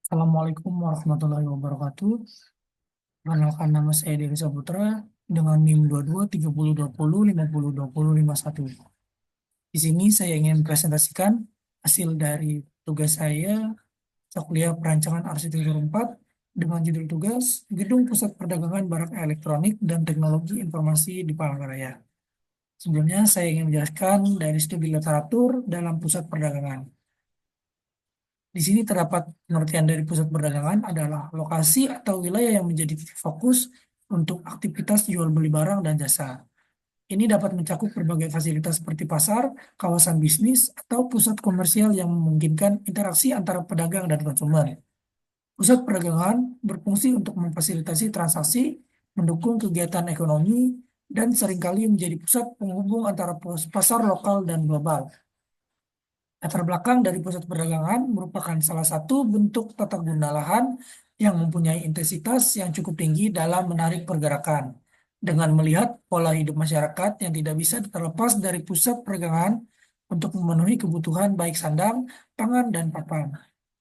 Assalamualaikum warahmatullahi wabarakatuh. Perkenalkan, nama saya Dewi Saputra dengan NIM 22 30 20 50 20 51. Di sini saya ingin presentasikan hasil dari tugas saya kuliah Perancangan Arsitektur 4 dengan judul tugas Gedung Pusat Perdagangan Barang Elektronik dan Teknologi Informasi di Palangkaraya. Sebelumnya saya ingin menjelaskan dari studi literatur dalam pusat perdagangan. Di sini terdapat pengertian dari pusat perdagangan adalah lokasi atau wilayah yang menjadi titik fokus untuk aktivitas jual beli barang dan jasa. Ini dapat mencakup berbagai fasilitas seperti pasar, kawasan bisnis, atau pusat komersial yang memungkinkan interaksi antara pedagang dan konsumen. Pusat perdagangan berfungsi untuk memfasilitasi transaksi, mendukung kegiatan ekonomi, dan seringkali menjadi pusat penghubung antara pasar lokal dan global. Latar belakang dari pusat perdagangan merupakan salah satu bentuk tata guna lahan yang mempunyai intensitas yang cukup tinggi dalam menarik pergerakan. Dengan melihat pola hidup masyarakat yang tidak bisa terlepas dari pusat perdagangan untuk memenuhi kebutuhan baik sandang, pangan, dan papan.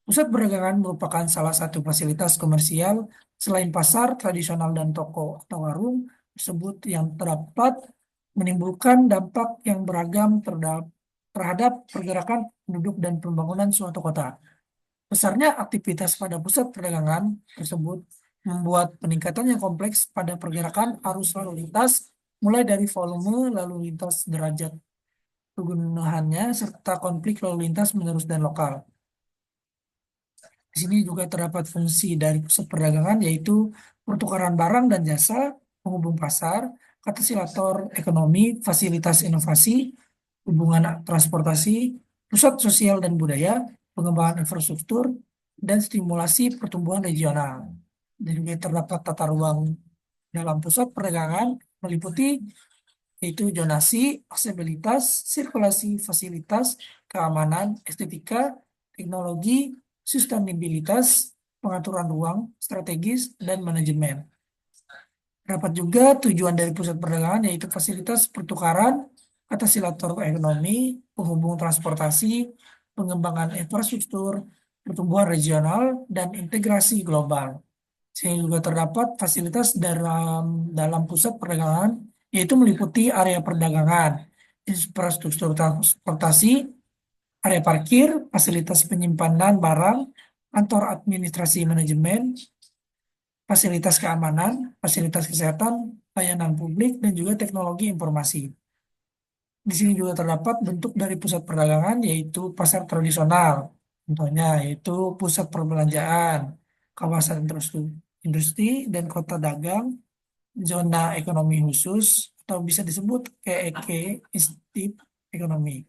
Pusat perdagangan merupakan salah satu fasilitas komersial selain pasar tradisional dan toko atau warung tersebut yang terdapat menimbulkan dampak yang beragam terhadap pergerakan penduduk dan pembangunan suatu kota. Besarnya aktivitas pada pusat perdagangan tersebut membuat peningkatan yang kompleks pada pergerakan arus lalu lintas, mulai dari volume lalu lintas, derajat kegunaannya, serta konflik lalu lintas menerus dan lokal. Di sini juga terdapat fungsi dari pusat perdagangan, yaitu pertukaran barang dan jasa, penghubung pasar, katalisator ekonomi, fasilitas inovasi, hubungan transportasi, pusat sosial dan budaya, pengembangan infrastruktur, dan stimulasi pertumbuhan regional. Dan juga terdapat tata ruang dalam pusat perdagangan meliputi yaitu zonasi, aksesibilitas, sirkulasi, fasilitas, keamanan, estetika, teknologi, sustainabilitas, pengaturan ruang, strategis, dan manajemen. Dapat juga tujuan dari pusat perdagangan yaitu fasilitas pertukaran, katalisator ekonomi, penghubung transportasi, pengembangan infrastruktur, pertumbuhan regional, dan integrasi global. Sehingga juga terdapat fasilitas dalam pusat perdagangan yaitu meliputi area perdagangan, infrastruktur transportasi, area parkir, fasilitas penyimpanan barang, kantor administrasi manajemen, fasilitas keamanan, fasilitas kesehatan, layanan publik, dan juga teknologi informasi. Di sini juga terdapat bentuk dari pusat perdagangan yaitu pasar tradisional. Contohnya yaitu pusat perbelanjaan, kawasan industri dan kota dagang, zona ekonomi khusus atau bisa disebut KEK Institute Ekonomi.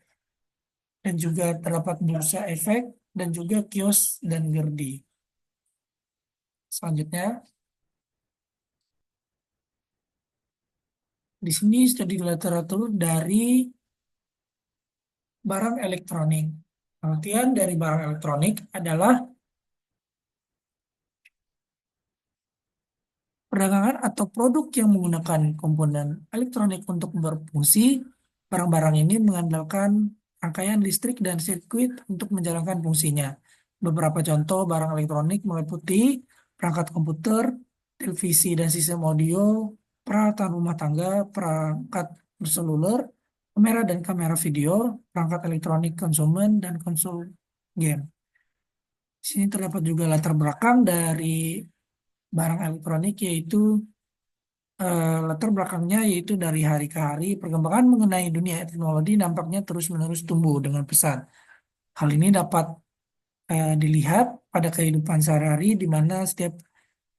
Dan juga terdapat bursa efek dan juga kios dan gerdi. Selanjutnya, di sini studi literatur dari barang elektronik. Pengertian dari barang elektronik adalah perdagangan atau produk yang menggunakan komponen elektronik untuk berfungsi. Barang-barang ini mengandalkan rangkaian listrik dan sirkuit untuk menjalankan fungsinya. Beberapa contoh barang elektronik meliputi perangkat komputer, televisi dan sistem audio, peralatan rumah tangga, perangkat berseluler, kamera dan kamera video, perangkat elektronik konsumen, dan konsol game. Di sini terdapat juga latar belakang dari barang elektronik yaitu latar belakangnya yaitu dari hari ke hari perkembangan mengenai dunia teknologi nampaknya terus-menerus tumbuh dengan pesat. Hal ini dapat dilihat pada kehidupan sehari-hari di mana setiap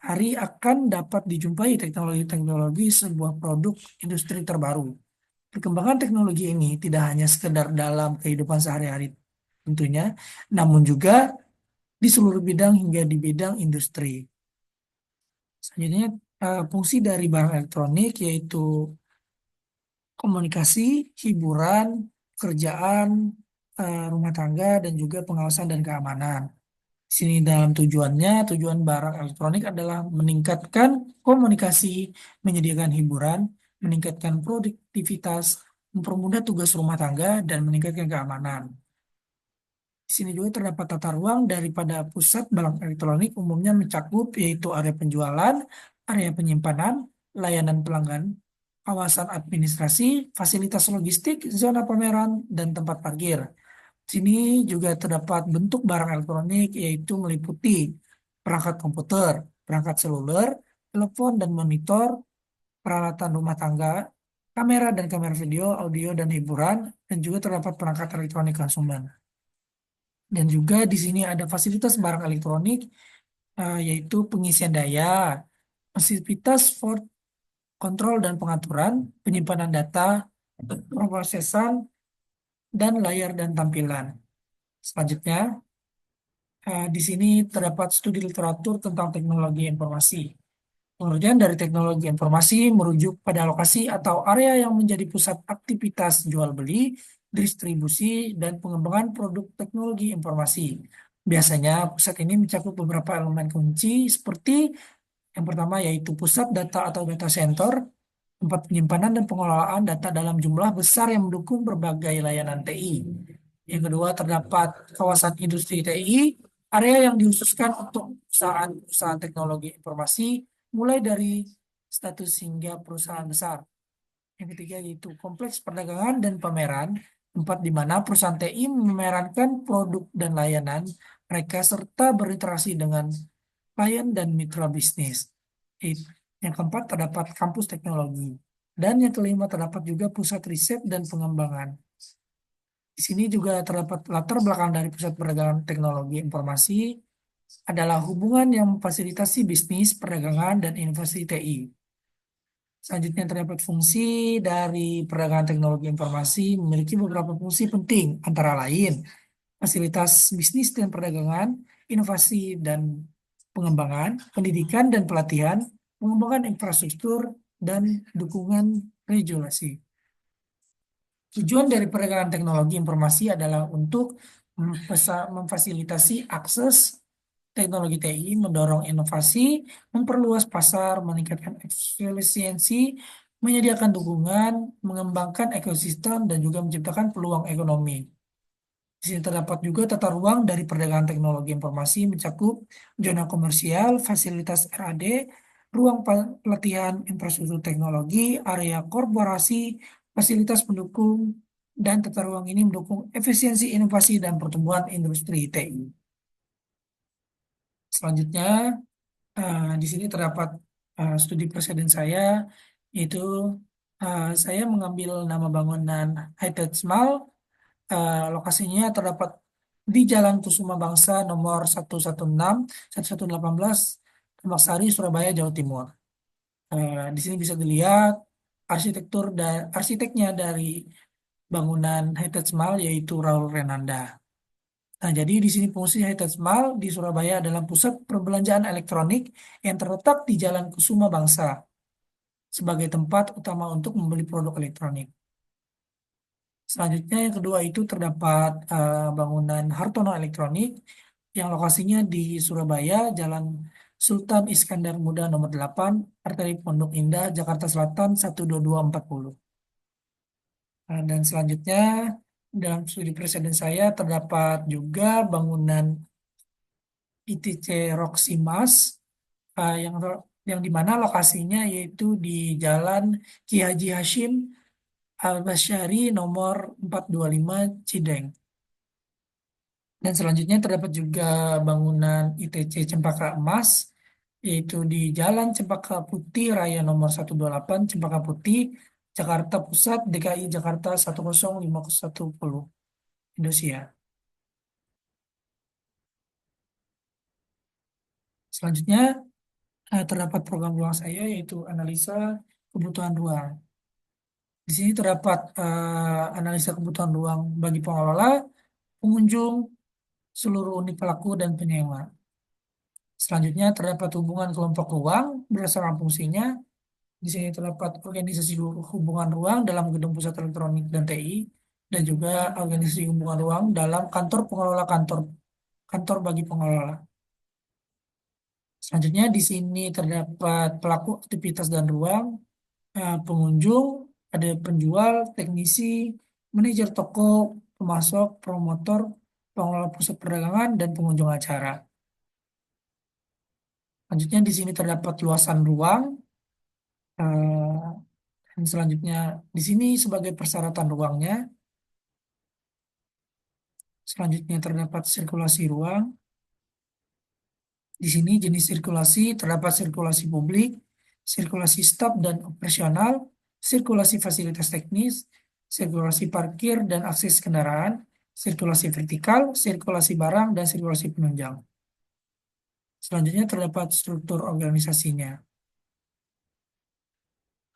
hari akan dapat dijumpai teknologi-teknologi sebuah produk industri terbaru. Perkembangan teknologi ini tidak hanya sekedar dalam kehidupan sehari-hari tentunya, namun juga di seluruh bidang hingga di bidang industri. Selanjutnya, fungsi dari barang elektronik yaitu komunikasi, hiburan, pekerjaan, rumah tangga, dan juga pengawasan dan keamanan. Di sini dalam tujuan barang elektronik adalah meningkatkan komunikasi, menyediakan hiburan, meningkatkan produktivitas, mempermudah tugas rumah tangga, dan meningkatkan keamanan. Di sini juga terdapat tata ruang daripada pusat barang elektronik umumnya mencakup yaitu area penjualan, area penyimpanan, layanan pelanggan, kawasan administrasi, fasilitas logistik, zona pameran, dan tempat parkir. Di sini juga terdapat bentuk barang elektronik yaitu meliputi perangkat komputer, perangkat seluler, telepon dan monitor, peralatan rumah tangga, kamera dan kamera video, audio dan hiburan, dan juga terdapat perangkat elektronik konsumen. Dan juga di sini ada fasilitas barang elektronik, yaitu pengisian daya, fasilitas for kontrol dan pengaturan, penyimpanan data, pemrosesan, dan layar dan tampilan. Selanjutnya, di sini terdapat studi literatur tentang teknologi informasi. Pengertian dari teknologi informasi merujuk pada lokasi atau area yang menjadi pusat aktivitas jual beli, distribusi, dan pengembangan produk teknologi informasi. Biasanya pusat ini mencakup beberapa elemen kunci seperti yang pertama yaitu pusat data atau data center, tempat penyimpanan dan pengelolaan data dalam jumlah besar yang mendukung berbagai layanan TI. Yang kedua, terdapat kawasan industri TI, area yang dikhususkan untuk perusahaan teknologi informasi, mulai dari status hingga perusahaan besar. Yang ketiga, yaitu kompleks perdagangan dan pameran, tempat di mana perusahaan TI memamerankan produk dan layanan mereka serta berinteraksi dengan klien dan mitra bisnis. Yang keempat, terdapat kampus teknologi. Dan yang kelima, terdapat juga pusat riset dan pengembangan. Di sini juga terdapat latar belakang dari pusat perdagangan teknologi informasi adalah hubungan yang memfasilitasi bisnis, perdagangan, dan inovasi TI. Selanjutnya terdapat fungsi dari perdagangan teknologi informasi memiliki beberapa fungsi penting, antara lain fasilitas bisnis dan perdagangan, inovasi dan pengembangan, pendidikan dan pelatihan, pengembangan infrastruktur, dan dukungan regulasi. Tujuan dari perdagangan teknologi informasi adalah untuk memfasilitasi akses teknologi TI, mendorong inovasi, memperluas pasar, meningkatkan efisiensi, menyediakan dukungan, mengembangkan ekosistem, dan juga menciptakan peluang ekonomi. Di sini terdapat juga tata ruang dari perdagangan teknologi informasi mencakup zona komersial, fasilitas RAD, ruang pelatihan infrastruktur teknologi, area korporasi, fasilitas pendukung, dan tata ruang ini mendukung efisiensi inovasi dan pertumbuhan industri TI. Selanjutnya, di sini terdapat studi presiden saya, yaitu saya mengambil nama bangunan Heritage Mall. Lokasinya terdapat di Jalan Kusuma Bangsa nomor 116, 1118, Tambak Sari, Surabaya, Jawa Timur. Di sini bisa dilihat arsiteknya dari bangunan Heritage Mall yaitu Raul Renanda. Nah, jadi di sini fungsi Heritage Mall di Surabaya adalah pusat perbelanjaan elektronik yang terletak di Jalan Kusuma Bangsa sebagai tempat utama untuk membeli produk elektronik. Selanjutnya yang kedua itu terdapat bangunan Hartono Elektronik yang lokasinya di Surabaya, Jalan Sultan Iskandar Muda nomor 8, Arteri Pondok Indah, Jakarta Selatan 12240. Dan selanjutnya dalam studi presiden saya terdapat juga bangunan ITC Roximas yang di mana lokasinya yaitu di Jalan Ki Haji Hashim Al-Basyari nomor 425 Cideng. Dan selanjutnya terdapat juga bangunan ITC Cempaka Emas, yaitu di Jalan Cempaka Putih Raya nomor 128 Cempaka Putih, Jakarta Pusat, DKI Jakarta 10510, Indonesia. Selanjutnya terdapat program ruang saya, yaitu analisa kebutuhan ruang. Di sini terdapat analisa kebutuhan ruang bagi pengelola, pengunjung, seluruh unit pelaku, dan penyewa. Selanjutnya terdapat hubungan kelompok ruang berdasarkan fungsinya. Di sini terdapat organisasi hubungan ruang dalam gedung pusat elektronik dan TI, dan juga organisasi hubungan ruang dalam kantor pengelola kantor bagi pengelola. Selanjutnya di sini terdapat pelaku aktivitas dan ruang, pengunjung, ada penjual, teknisi, manajer toko, pemasok, promotor, pengelola pusat perdagangan, dan pengunjung acara. Selanjutnya di sini terdapat luasan ruang. Dan selanjutnya di sini sebagai persyaratan ruangnya. Selanjutnya terdapat sirkulasi ruang. Di sini jenis sirkulasi terdapat sirkulasi publik, sirkulasi staf dan operasional, sirkulasi fasilitas teknis, sirkulasi parkir dan akses kendaraan, sirkulasi vertikal, sirkulasi barang, dan sirkulasi penunjang. Selanjutnya terdapat struktur organisasinya.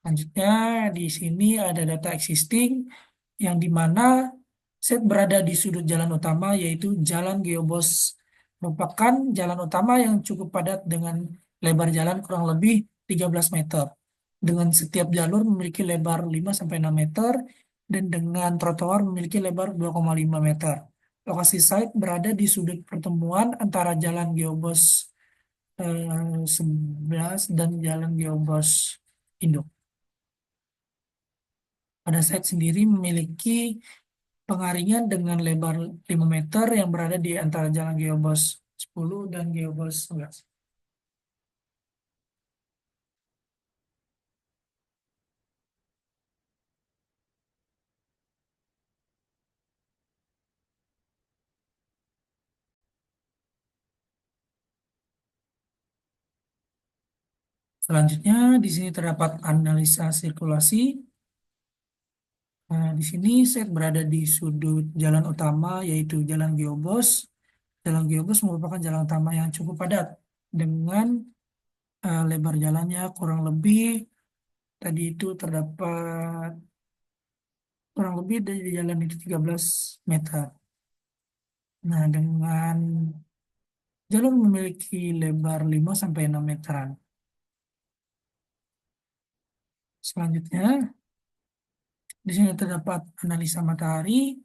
Selanjutnya di sini ada data existing yang di mana set berada di sudut jalan utama yaitu Jalan Geobos, merupakan jalan utama yang cukup padat dengan lebar jalan kurang lebih 13 meter. Dengan setiap jalur memiliki lebar 5-6 meter dan dengan trotoar memiliki lebar 2,5 meter. Lokasi site berada di sudut pertemuan antara Jalan Geobos 11 dan Jalan Geobos Induk. Pada site sendiri memiliki pengaringan dengan lebar 5 meter yang berada di antara Jalan Geobos 10 dan Geobos 11. Selanjutnya, di sini terdapat analisa sirkulasi. Nah, di sini saya berada di sudut jalan utama, yaitu Jalan Geobos. Jalan Geobos merupakan jalan utama yang cukup padat dengan lebar jalannya kurang lebih tadi itu terdapat kurang lebih dari jalan itu 13 meter. Nah, dengan jalur memiliki lebar 5-6 meteran. Selanjutnya, di sini terdapat analisa matahari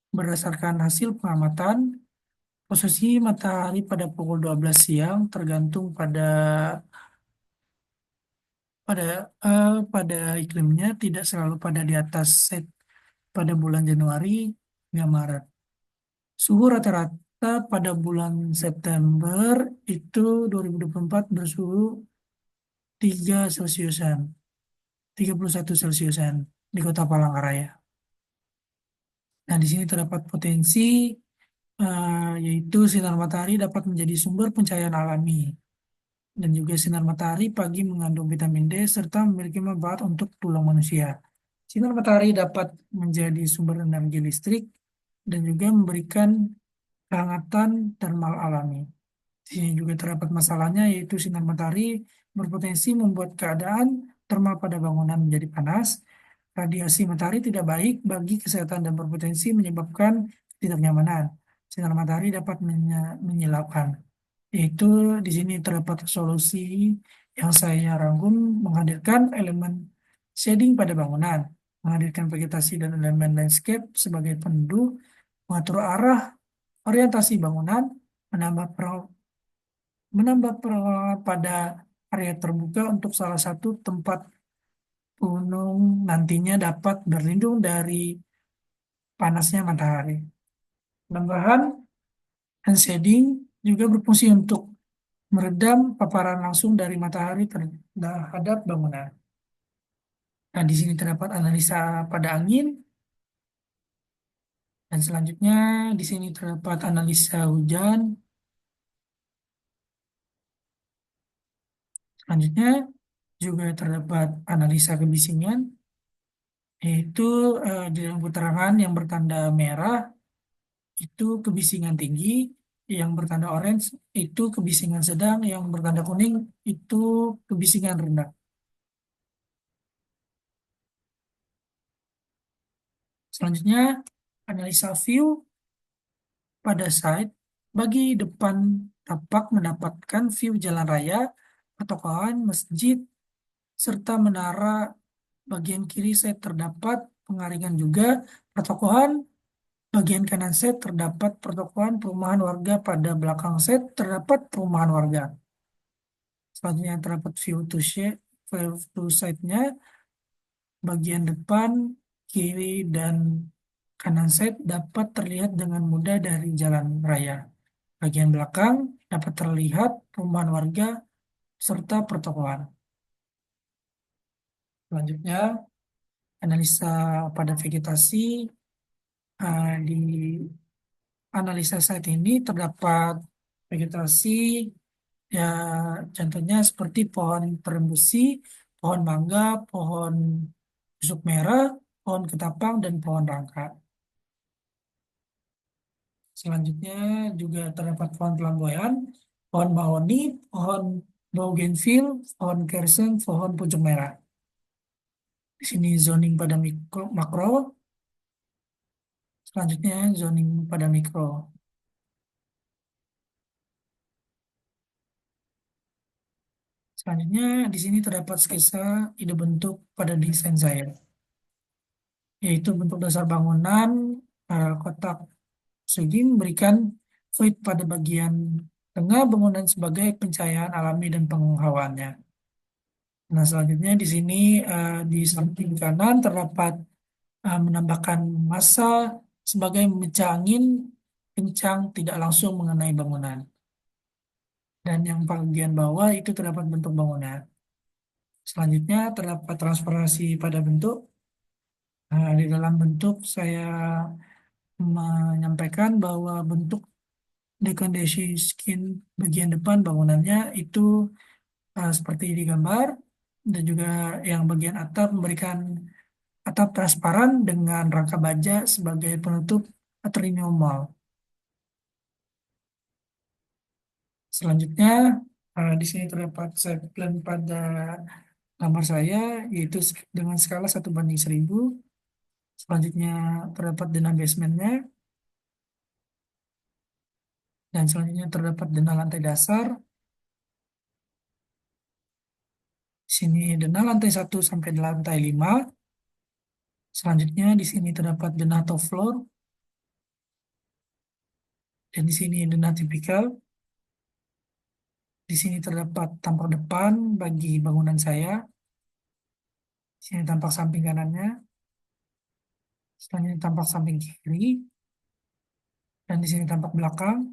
berdasarkan hasil pengamatan. Posisi matahari pada pukul 12 siang tergantung pada pada iklimnya, tidak selalu pada di atas set pada bulan Januari hingga Maret. Suhu rata-rata pada bulan September itu 2024 bersuhu 3 Celciusan, 31 Celciusan di Kota Palangkaraya. Nah, di sini terdapat potensi yaitu sinar matahari dapat menjadi sumber pencahayaan alami. Dan juga sinar matahari pagi mengandung vitamin D serta memiliki manfaat untuk tulang manusia. Sinar matahari dapat menjadi sumber energi listrik dan juga memberikan kehangatan termal alami. Di sini juga terdapat masalahnya yaitu sinar matahari berpotensi membuat keadaan termal pada bangunan menjadi panas. Radiasi matahari tidak baik bagi kesehatan dan berpotensi menyebabkan ketidaknyamanan. Sinar matahari dapat menyilaukan. Yaitu di sini terdapat solusi yang saya rangkum menghadirkan elemen shading pada bangunan, menghadirkan vegetasi dan elemen landscape sebagai penentu, mengatur arah orientasi bangunan, menambah penerangan pada area terbuka untuk salah satu tempat gunung nantinya dapat berlindung dari panasnya matahari. Penambahan hand shading juga berfungsi untuk meredam paparan langsung dari matahari terhadap bangunan. Nah, di sini terdapat analisa pada angin, dan selanjutnya di sini terdapat analisa hujan. Selanjutnya juga terdapat analisa kebisingan, yaitu di dalam keterangan yang bertanda merah itu kebisingan tinggi, yang bertanda orange itu kebisingan sedang, yang bertanda kuning itu kebisingan rendah. Selanjutnya, analisa view pada site bagi depan tapak mendapatkan view jalan raya, pertokoan, masjid, serta menara. Bagian kiri set terdapat pengaringan juga pertokoan. Bagian kanan set terdapat pertokoan perumahan warga. Pada belakang set terdapat perumahan warga. Selanjutnya terdapat view to site-nya. Bagian depan, kiri, dan Kanan side dapat terlihat dengan mudah dari jalan raya. Bagian belakang dapat terlihat perumahan warga serta pertokoan. Selanjutnya, analisa pada vegetasi. Di analisa saat ini terdapat vegetasi, ya contohnya seperti pohon terembusi, pohon mangga, pohon busuk merah, pohon ketapang, dan pohon rangka. Selanjutnya juga terdapat pohon flamboyan, pohon mahoni, pohon bougainville, pohon kersen, pohon pucuk merah. Di sini zoning pada makro, selanjutnya zoning pada mikro. Selanjutnya di sini terdapat sketsa ide bentuk pada desain saya, yaitu bentuk dasar bangunan kotak segi memberikan void pada bagian tengah bangunan sebagai pencahayaan alami dan penghawaannya. Nah, selanjutnya di sini di samping kanan terdapat menambahkan massa sebagai memecah angin kencang tidak langsung mengenai bangunan. Dan yang bagian bawah itu terdapat bentuk bangunan. Selanjutnya terdapat transparansi pada bentuk. Di dalam bentuk saya menyampaikan bahwa bentuk dekondisi skin bagian depan bangunannya itu seperti di gambar, dan juga yang bagian atap memberikan atap transparan dengan rangka baja sebagai penutup atrinomal. Selanjutnya di sini terdapat set plan pada kamar saya, yaitu dengan skala 1:1000. Selanjutnya terdapat denah basementnya, dan selanjutnya terdapat denah lantai dasar. Di sini denah lantai 1 sampai lantai 5. Selanjutnya di sini terdapat denah top floor, dan di sini denah tipikal. Di sini terdapat tampak depan bagi bangunan saya. Di sini tampak samping kanannya, selanjutnya tampak samping kiri, dan di sini tampak belakang.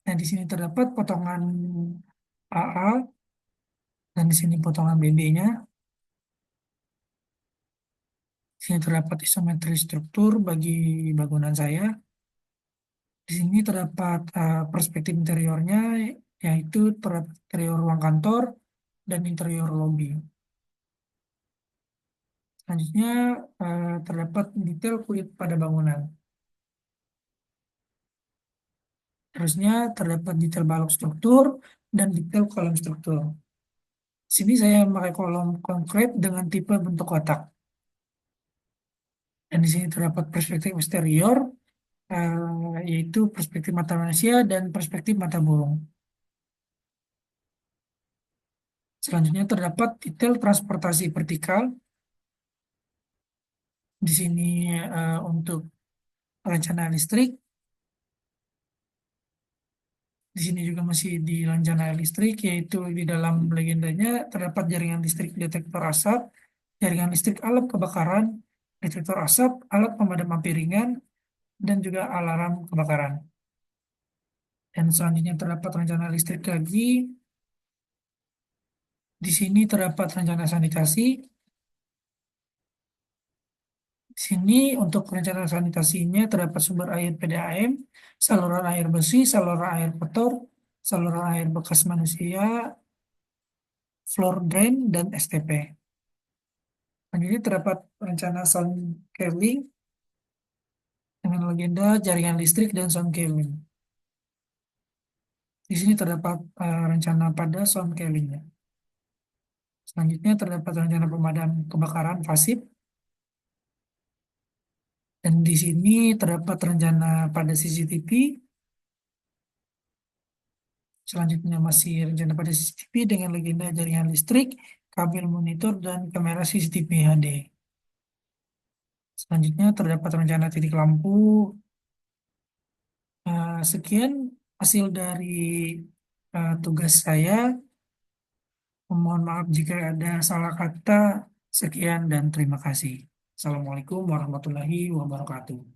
Nah, di sini terdapat potongan AA, dan di sini potongan BB-nya. Di sini terdapat isometri struktur bagi bangunan saya. Di sini terdapat perspektif interiornya, yaitu terdapat interior ruang kantor dan interior lobi. Selanjutnya terdapat detail kulit pada bangunan. Terusnya terdapat detail balok struktur dan detail kolom struktur. Di sini saya memakai kolom konkret dengan tipe bentuk kotak. Dan di sini terdapat perspektif eksterior, yaitu perspektif mata manusia dan perspektif mata burung. Selanjutnya terdapat detail transportasi vertikal. Di sini untuk rencana listrik. Di sini juga masih di rencana listrik, yaitu di dalam legendanya terdapat jaringan listrik detektor asap, jaringan listrik alat kebakaran, detektor asap, alat pemadam api ringan, dan juga alarm kebakaran. Dan selanjutnya terdapat rencana listrik lagi. Di sini terdapat rencana sanitasi. Di sini untuk rencana sanitasinya terdapat sumber air PDAM, saluran air bersih, saluran air kotor, saluran air bekas manusia, floor drain, dan STP. Selanjutnya terdapat rencana sound cabling dengan legenda jaringan listrik dan sound cabling. Di sini terdapat rencana pada sound cabling. Selanjutnya terdapat rencana pemadam kebakaran pasif, dan di sini terdapat rencana pada CCTV. Selanjutnya masih rencana pada CCTV dengan legenda jaringan listrik, kabel monitor, dan kamera CCTV HD. Selanjutnya terdapat rencana titik lampu. Sekian hasil dari tugas saya. Mohon maaf jika ada salah kata. Sekian dan terima kasih. Assalamualaikum warahmatullahi wabarakatuh.